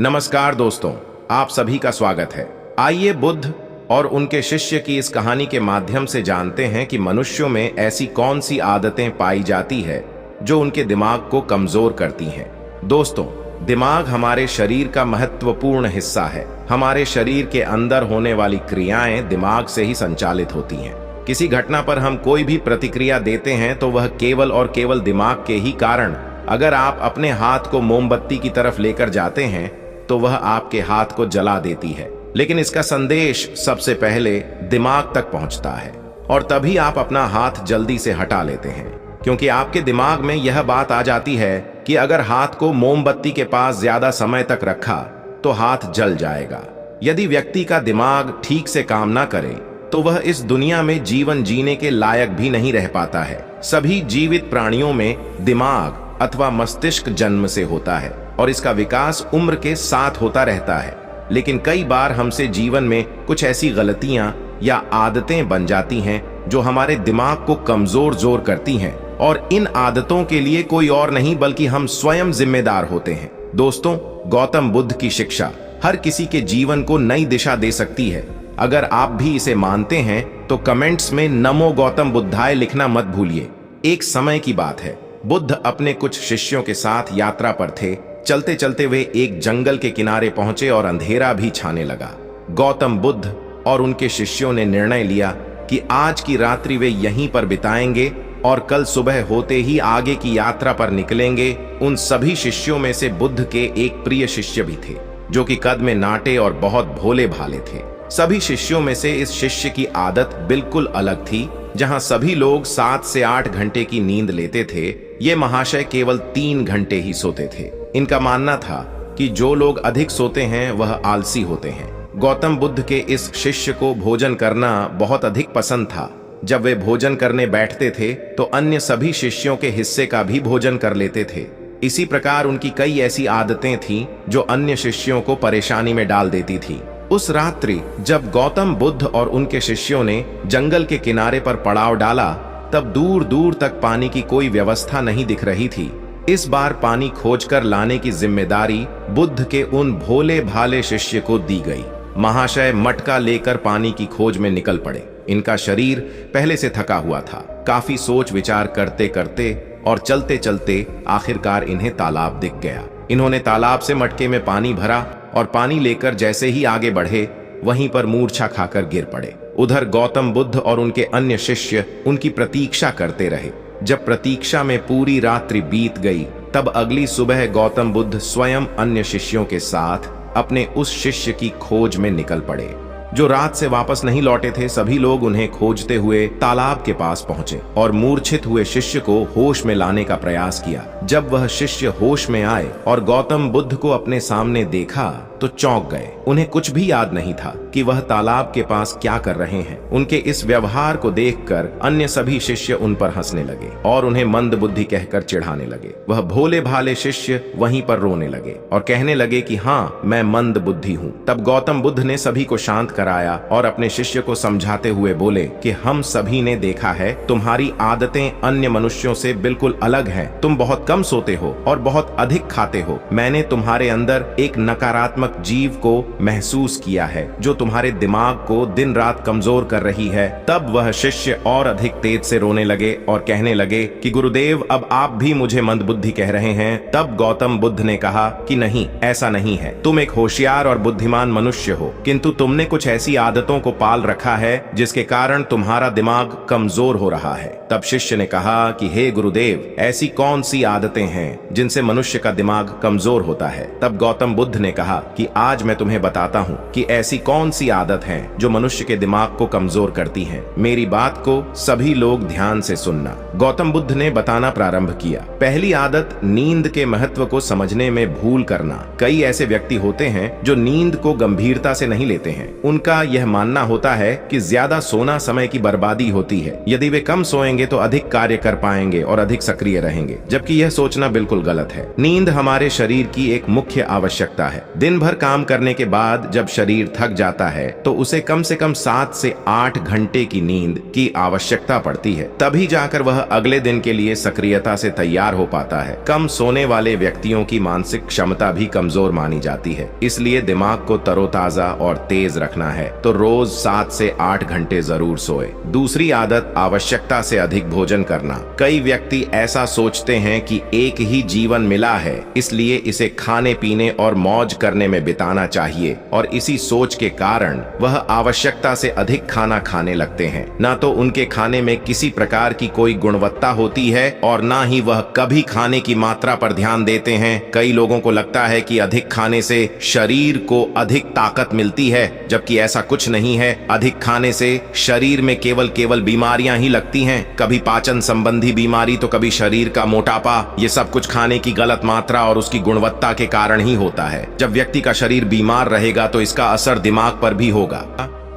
नमस्कार दोस्तों, आप सभी का स्वागत है। आइए बुद्ध और उनके शिष्य की इस कहानी के माध्यम से जानते हैं कि मनुष्यों में ऐसी कौन सी आदतें पाई जाती है जो उनके दिमाग को कमजोर करती हैं। दोस्तों, दिमाग हमारे शरीर का महत्वपूर्ण हिस्सा है। हमारे शरीर के अंदर होने वाली क्रियाएं दिमाग से ही संचालित होती हैं। किसी घटना पर हम कोई भी प्रतिक्रिया देते हैं तो वह केवल और केवल दिमाग के ही कारण। अगर आप अपने हाथ को मोमबत्ती की तरफ लेकर जाते हैं तो वह आपके हाथ को जला देती है, लेकिन इसका संदेश सबसे पहले दिमाग तक पहुंचता है और तभी आप अपना हाथ जल्दी से हटा लेते हैं, क्योंकि आपके दिमाग में यह बात आ जाती है कि अगर हाथ को मोमबत्ती के पास ज्यादा समय तक रखा तो हाथ जल जाएगा। यदि व्यक्ति का दिमाग ठीक से काम ना करे तो वह इस दुनिया में जीवन जीने के लायक भी नहीं रह पाता है। सभी जीवित प्राणियों में दिमाग अथवा मस्तिष्क जन्म से होता है और इसका विकास उम्र के साथ होता रहता है, लेकिन कई बार हमसे जीवन में कुछ ऐसी गलतियां या आदतें बन जाती हैं जो हमारे दिमाग को कमजोर करती हैं, और इन आदतों के लिए कोई और नहीं बल्कि हम स्वयं जिम्मेदार होते हैं। दोस्तों, गौतम बुद्ध की शिक्षा हर किसी के जीवन को नई दिशा दे सकती है। अगर आप भी इसे मानते हैं तो कमेंट्स में नमो गौतम बुद्धाय लिखना मत भूलिए। एक समय की बात है, बुद्ध अपने कुछ शिष्यों के साथ यात्रा पर थे। चलते चलते वे एक जंगल के किनारे पहुंचे और अंधेरा भी छाने लगा। गौतम बुद्ध और उनके शिष्यों ने निर्णय लिया कि आज की रात्रि वे यहीं पर बिताएंगे और कल सुबह होते ही आगे की यात्रा पर निकलेंगे। उन सभी शिष्यों में से बुद्ध के एक प्रिय शिष्य भी थे जो कि कद में नाटे और बहुत भोले भाले थे। सभी शिष्यों में से इस शिष्य की आदत बिल्कुल अलग थी। जहां सभी लोग 7 से 8 घंटे की नींद लेते थे, ये महाशय केवल 3 घंटे ही सोते थे। इनका मानना था कि जो लोग अधिक सोते हैं वह आलसी होते हैं। गौतम बुद्ध के इस शिष्य को भोजन करना बहुत अधिक पसंद था। जब वे भोजन करने बैठते थे तो अन्य सभी शिष्यों के हिस्से का भी भोजन कर लेते थे। इसी प्रकार उनकी कई ऐसी आदतें थीं जो अन्य शिष्यों को परेशानी में डाल देती थी। उस रात्रि जब गौतम बुद्ध और उनके शिष्यों ने जंगल के किनारे पर पड़ाव डाला, तब दूर दूर तक पानी की कोई व्यवस्था नहीं दिख रही थी। इस बार पानी खोजकर लाने की जिम्मेदारी बुद्ध के उन भोले भाले शिष्य को दी गई। महाशय मटका लेकर पानी की खोज में निकल पड़े। इनका शरीर पहले से थका हुआ था। काफी सोच विचार करते करते और चलते चलते आखिरकार इन्हें तालाब दिख गया। इन्होंने तालाब से मटके में पानी भरा और पानी लेकर जैसे ही आगे बढ़े वहीं पर मूर्छा खाकर गिर पड़े। उधर गौतम बुद्ध और उनके अन्य शिष्य उनकी प्रतीक्षा करते रहे। जब प्रतीक्षा में पूरी रात्रि बीत गई, तब अगली सुबह गौतम बुद्ध स्वयं अन्य शिष्यों के साथ अपने उस शिष्य की खोज में निकल पड़े जो रात से वापस नहीं लौटे थे। सभी लोग उन्हें खोजते हुए तालाब के पास पहुंचे और मूर्छित हुए शिष्य को होश में लाने का प्रयास किया। जब वह शिष्य होश में आए और गौतम बुद्ध को अपने सामने देखा तो चौंक गए। उन्हें कुछ भी याद नहीं था कि वह तालाब के पास क्या कर रहे हैं। उनके इस व्यवहार को देखकर अन्य सभी शिष्य उन पर हंसने लगे और उन्हें मंद बुद्धि कहकर चिढ़ाने लगे। वह भोले भाले शिष्य वहीं पर रोने लगे और कहने लगे कि हाँ, मैं मंद बुद्धि हूँ। तब गौतम बुद्ध ने सभी को शांत कराया और अपने शिष्य को समझाते हुए बोले कि हम सभी ने देखा है, तुम्हारी आदतें अन्य मनुष्यों से बिल्कुल अलग हैं। तुम बहुत कम सोते हो और बहुत अधिक खाते हो। मैंने तुम्हारे अंदर एक नकारात्मक जीव को महसूस किया है जो तुम्हारे दिमाग को दिन रात कमजोर कर रही है। तब वह शिष्य और अधिक तेज से रोने लगे और कहने लगे कि गुरुदेव, अब आप भी मुझे मंदबुद्धि कह रहे हैं। तब गौतम बुद्ध ने कहा कि नहीं, ऐसा नहीं है। तुम एक होशियार और बुद्धिमान मनुष्य हो, किंतु तुमने कुछ ऐसी आदतों को पाल रखा है जिसके कारण तुम्हारा दिमाग कमजोर हो रहा है। तब शिष्य ने कहा कि हे गुरुदेव, ऐसी कौन सी आदतें हैं जिनसे मनुष्य का दिमाग कमजोर होता है। तब गौतम बुद्ध ने कहा कि आज मैं तुम्हें बताता हूँ कि ऐसी कौन सी आदत है जो मनुष्य के दिमाग को कमजोर करती है। मेरी बात को सभी लोग ध्यान से सुनना। गौतम बुद्ध ने बताना प्रारंभ किया। पहली आदत, नींद के महत्व को समझने में भूल करना। कई ऐसे व्यक्ति होते हैं जो नींद को गंभीरता से नहीं लेते हैं। उनका यह मानना होता है कि ज्यादा सोना समय की बर्बादी होती है। यदि वे कम सोएंगे तो अधिक कार्य कर पाएंगे और अधिक सक्रिय रहेंगे, जबकि यह सोचना बिल्कुल गलत है। नींद हमारे शरीर की एक मुख्य आवश्यकता है। दिन भर भर काम करने के बाद जब शरीर थक जाता है तो उसे कम से कम 7 से 8 घंटे की नींद की आवश्यकता पड़ती है। तभी जाकर वह अगले दिन के लिए सक्रियता से तैयार हो पाता है। कम सोने वाले व्यक्तियों की मानसिक क्षमता भी कमजोर मानी जाती है। इसलिए दिमाग को तरोताजा और तेज रखना है तो रोज 7 से 8 घंटे जरूर सोए। दूसरी आदत, आवश्यकता से अधिक भोजन करना। कई व्यक्ति ऐसा सोचते हैं कि एक ही जीवन मिला है, इसलिए इसे खाने पीने और मौज करने में बिताना चाहिए, और इसी सोच के कारण वह आवश्यकता से अधिक खाना खाने लगते हैं। ना तो उनके खाने में किसी प्रकार की कोई गुणवत्ता होती है और ना ही वह कभी खाने की मात्रा पर ध्यान देते हैं। कई लोगों को लगता है कि अधिक खाने से शरीर को अधिक ताकत मिलती है, जबकि ऐसा कुछ नहीं है। अधिक खाने से शरीर में केवल बीमारियां ही लगती हैं, कभी पाचन संबंधी बीमारी तो कभी शरीर का मोटापा। ये सब कुछ खाने की गलत मात्रा और उसकी गुणवत्ता के कारण ही होता है। जब व्यक्ति का शरीर बीमार रहेगा तो इसका असर दिमाग पर भी होगा।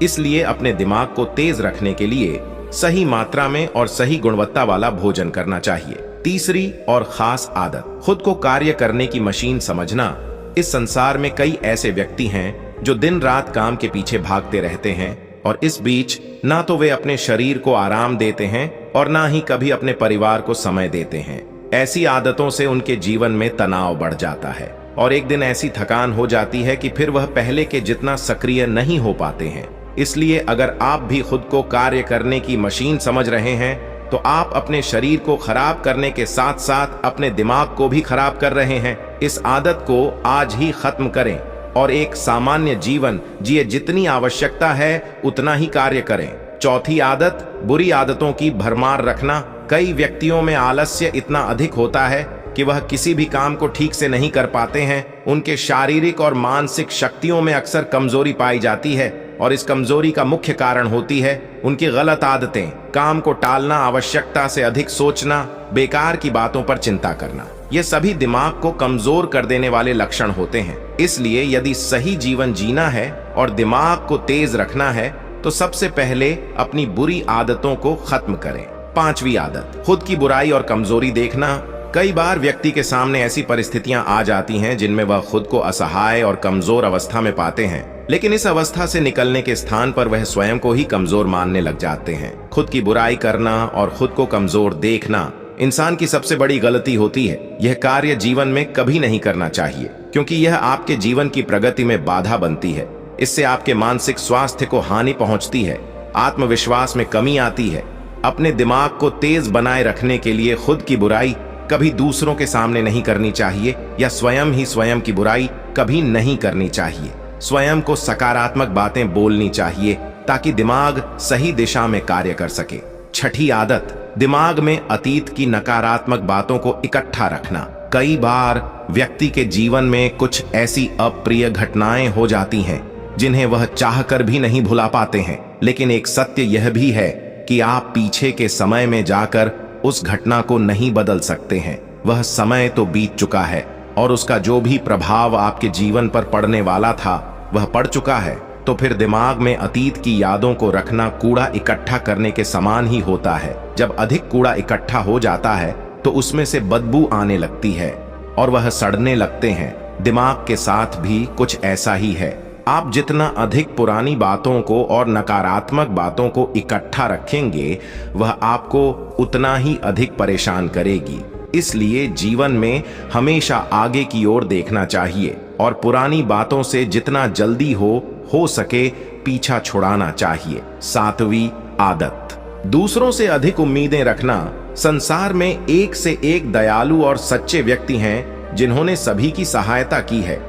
इसलिए अपने दिमाग को तेज रखने के लिए सही मात्रा में और सही गुणवत्ता वाला भोजन करना चाहिए। तीसरी और खास आदत, खुद को कार्य करने की मशीन समझना। इस संसार में कई ऐसे व्यक्ति हैं जो दिन रात काम के पीछे भागते रहते हैं और इस बीच ना तो वे अपने शरीर को आराम देते हैं और ना ही कभी अपने परिवार को समय देते हैं। ऐसी आदतों से उनके जीवन में तनाव बढ़ जाता है और एक दिन ऐसी थकान हो जाती है कि फिर वह पहले के जितना सक्रिय नहीं हो पाते हैं। इसलिए अगर आप भी खुद को कार्य करने की मशीन समझ रहे हैं तो आप अपने शरीर को खराब करने के साथ साथ अपने दिमाग को भी खराब कर रहे हैं। इस आदत को आज ही खत्म करें और एक सामान्य जीवन जिए। जितनी आवश्यकता है उतना ही कार्य करें। चौथी आदत, बुरी आदतों की भरमार रखना। कई व्यक्तियों में आलस्य इतना अधिक होता है कि वह किसी भी काम को ठीक से नहीं कर पाते हैं। उनके शारीरिक और मानसिक शक्तियों में अक्सर कमजोरी पाई जाती है और इस कमजोरी का मुख्य कारण होती है उनकी गलत आदतें। काम को टालना, आवश्यकता से अधिक सोचना, बेकार की बातों पर चिंता करना, ये सभी दिमाग को कमजोर कर देने वाले लक्षण होते हैं। इसलिए यदि सही जीवन जीना है और दिमाग को तेज रखना है तो सबसे पहले अपनी बुरी आदतों को खत्म करें। पांचवी आदत, खुद की बुराई और कमजोरी देखना। कई बार व्यक्ति के सामने ऐसी परिस्थितियां आ जाती हैं जिनमें वह खुद को असहाय और कमजोर अवस्था में पाते हैं, लेकिन इस अवस्था से निकलने के स्थान पर वह स्वयं को ही कमजोर मानने लग जाते हैं। खुद की बुराई करना और खुद को कमजोर देखना इंसान की सबसे बड़ी गलती होती है। यह कार्य जीवन में कभी नहीं करना चाहिए, क्योंकि यह आपके जीवन की प्रगति में बाधा बनती है। इससे आपके मानसिक स्वास्थ्य को हानि पहुंचती है, आत्मविश्वास में कमी आती है। अपने दिमाग को तेज बनाए रखने के लिए खुद की बुराई कभी दूसरों के सामने नहीं करनी चाहिए या स्वयं ही स्वयं की बुराई कभी नहीं करनी चाहिए। स्वयं को सकारात्मक बातें बोलनी चाहिए ताकि दिमाग सही दिशा में कार्य कर सके। छठी आदत, दिमाग में अतीत की नकारात्मक बातों को इकट्ठा रखना। कई बार व्यक्ति के जीवन में कुछ ऐसी अप्रिय घटनाएं हो जाती हैं जिन्हें वह चाहकर भी नहीं भुला पाते हैं, लेकिन एक सत्य यह भी है कि आप पीछे के समय में जाकर उस घटना को नहीं बदल सकते हैं। वह समय तो बीत चुका है और उसका जो भी प्रभाव आपके जीवन पर पड़ने वाला था वह पड़ चुका है। तो फिर दिमाग में अतीत की यादों को रखना कूड़ा इकट्ठा करने के समान ही होता है। जब अधिक कूड़ा इकट्ठा हो जाता है तो उसमें से बदबू आने लगती है और वह सड़ने लगते हैं। दिमाग के साथ भी कुछ ऐसा ही है। आप जितना अधिक पुरानी बातों को और नकारात्मक बातों को इकट्ठा रखेंगे वह आपको उतना ही अधिक परेशान करेगी। इसलिए जीवन में हमेशा आगे की ओर देखना चाहिए और पुरानी बातों से जितना जल्दी हो सके पीछा छुड़ाना चाहिए। सातवीं आदत, दूसरों से अधिक उम्मीदें रखना। संसार में एक से एक दयालु और सच्चे व्यक्ति हैं जिन्होंने सभी की सहायता की है,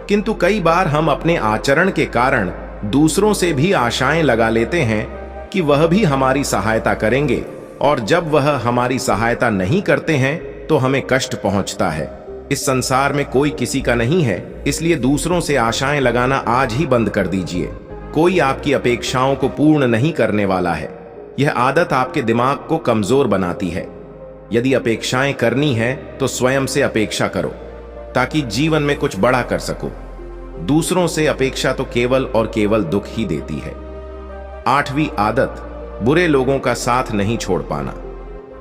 किंतु कई बार हम अपने आचरण के कारण दूसरों से भी आशाएं लगा लेते हैं कि वह भी हमारी सहायता करेंगे, और जब वह हमारी सहायता नहीं करते हैं तो हमें कष्ट पहुंचता है। इस संसार में कोई किसी का नहीं है, इसलिए दूसरों से आशाएं लगाना आज ही बंद कर दीजिए। कोई आपकी अपेक्षाओं को पूर्ण नहीं करने वाला है। यह आदत आपके दिमाग को कमजोर बनाती है। यदि अपेक्षाएं करनी है तो स्वयं से अपेक्षा करो ताकि जीवन में कुछ बड़ा कर सको। दूसरों से अपेक्षा तो केवल और केवल दुख ही देती है। आठवीं आदत, बुरे लोगों का साथ नहीं छोड़ पाना।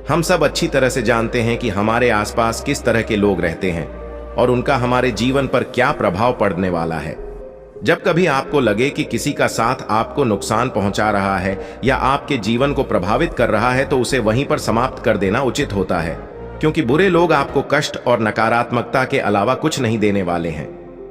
हम सब अच्छी तरह से जानते हैं कि हमारे आसपास किस तरह के लोग रहते हैं और उनका हमारे जीवन पर क्या प्रभाव पड़ने वाला है। जब कभी आपको लगे कि किसी का साथ आपको नुकसान पहुंचा रहा है या आपके जीवन को प्रभावित कर रहा है, तो उसे वहीं पर समाप्त कर देना उचित होता है, क्योंकि बुरे लोग आपको कष्ट और नकारात्मकता के अलावा कुछ नहीं देने वाले हैं।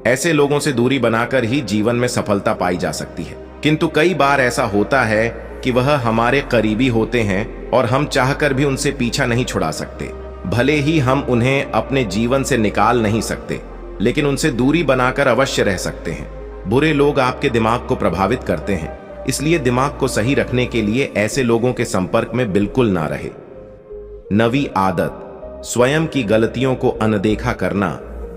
ऐसे लोगों से दूरी बनाकर ही जीवन में सफलता पाई जा सकती है। किंतु कई बार ऐसा होता है कि वह हमारे करीबी होते हैं और हम चाहकर भी उनसे पीछा नहीं छुड़ा सकते। भले ही हम उन्हें अपने जीवन से निकाल नहीं सकते, लेकिन उनसे दूरी बनाकर अवश्य रह सकते हैं। बुरे लोग आपके दिमाग को प्रभावित करते हैं, इसलिए दिमाग को सही रखने के लिए ऐसे लोगों के संपर्क में बिल्कुल ना रहे। नवी आदत, स्वयं की गलतियों को अनदेखा करना।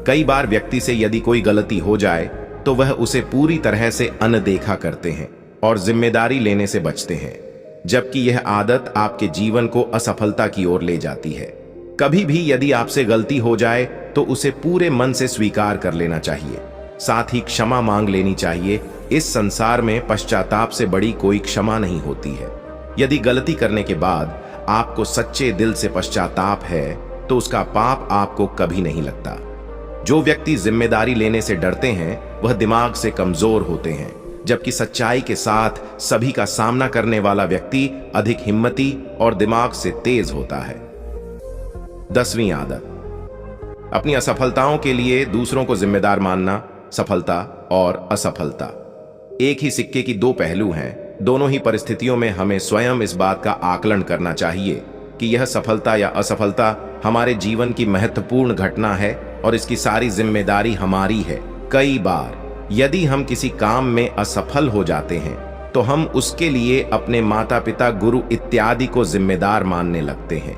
कई बार व्यक्ति से यदि कोई गलती हो जाए तो वह उसे पूरी तरह से अनदेखा करते हैं और जिम्मेदारी लेने से बचते हैं, जबकि यह आदत आपके जीवन को असफलता की ओर ले जाती है। कभी भी यदि आपसे गलती हो जाए तो उसे पूरे मन से स्वीकार कर लेना चाहिए, साथ ही क्षमा मांग लेनी चाहिए। इस संसार में पश्चाताप से बड़ी कोई क्षमा नहीं होती है। यदि गलती करने के बाद आपको सच्चे दिल से पश्चाताप है तो उसका पाप आपको कभी नहीं लगता। जो व्यक्ति जिम्मेदारी लेने से डरते हैं वह दिमाग से कमजोर होते हैं, जबकि सच्चाई के साथ सभी का सामना करने वाला व्यक्ति अधिक हिम्मती और दिमाग से तेज होता है। 10वीं आदत, अपनी असफलताओं के लिए दूसरों को जिम्मेदार मानना। सफलता और असफलता एक ही सिक्के की दो पहलू हैं। दोनों ही परिस्थितियों में हमें स्वयं इस बात का आकलन करना चाहिए कि यह सफलता या असफलता हमारे जीवन की महत्वपूर्ण घटना है और इसकी सारी जिम्मेदारी हमारी है। कई बार यदि हम किसी काम में असफल हो जाते हैं तो हम उसके लिए अपने माता पिता, गुरु इत्यादि को जिम्मेदार मानने लगते हैं।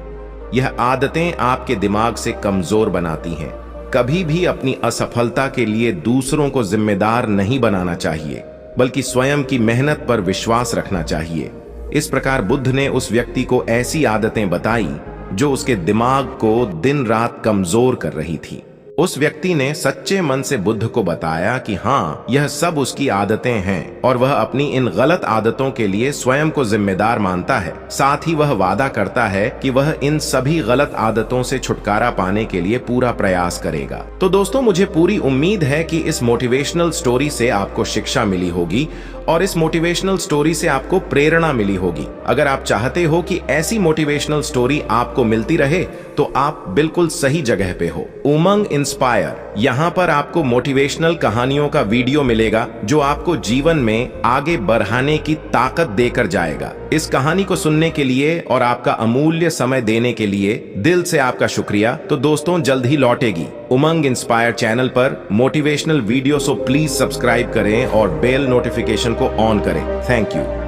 यह आदतें आपके दिमाग से कमजोर बनाती हैं। कभी भी अपनी असफलता के लिए दूसरों को जिम्मेदार नहीं बनाना चाहिए, बल्कि स्वयं की मेहनत पर विश्वास रखना चाहिए। इस प्रकार बुद्ध ने उस व्यक्ति को ऐसी आदतें बताई जो उसके दिमाग को दिन रात कमजोर कर रही थी। उस व्यक्ति ने सच्चे मन से बुद्ध को बताया कि हाँ, यह सब उसकी आदतें हैं और वह अपनी इन गलत आदतों के लिए स्वयं को जिम्मेदार मानता है। साथ ही वह वादा करता है कि वह इन सभी गलत आदतों से छुटकारा पाने के लिए पूरा प्रयास करेगा। तो दोस्तों, मुझे पूरी उम्मीद है कि इस मोटिवेशनल स्टोरी से आपको शिक्षा मिली होगी और इस मोटिवेशनल स्टोरी से आपको प्रेरणा मिली होगी। अगर आप चाहते हो कि ऐसी मोटिवेशनल स्टोरी आपको मिलती रहे तो आप बिल्कुल सही जगह पे हो। उमंग इंस्पायर, यहाँ पर आपको मोटिवेशनल कहानियों का वीडियो मिलेगा जो आपको जीवन में आगे बढ़ाने की ताकत देकर जाएगा। इस कहानी को सुनने के लिए और आपका अमूल्य समय देने के लिए दिल से आपका शुक्रिया। तो दोस्तों, जल्द ही लौटेगी उमंग इंस्पायर चैनल पर motivational video, so please subscribe करें और बेल नोटिफिकेशन को ऑन करें। Thank you.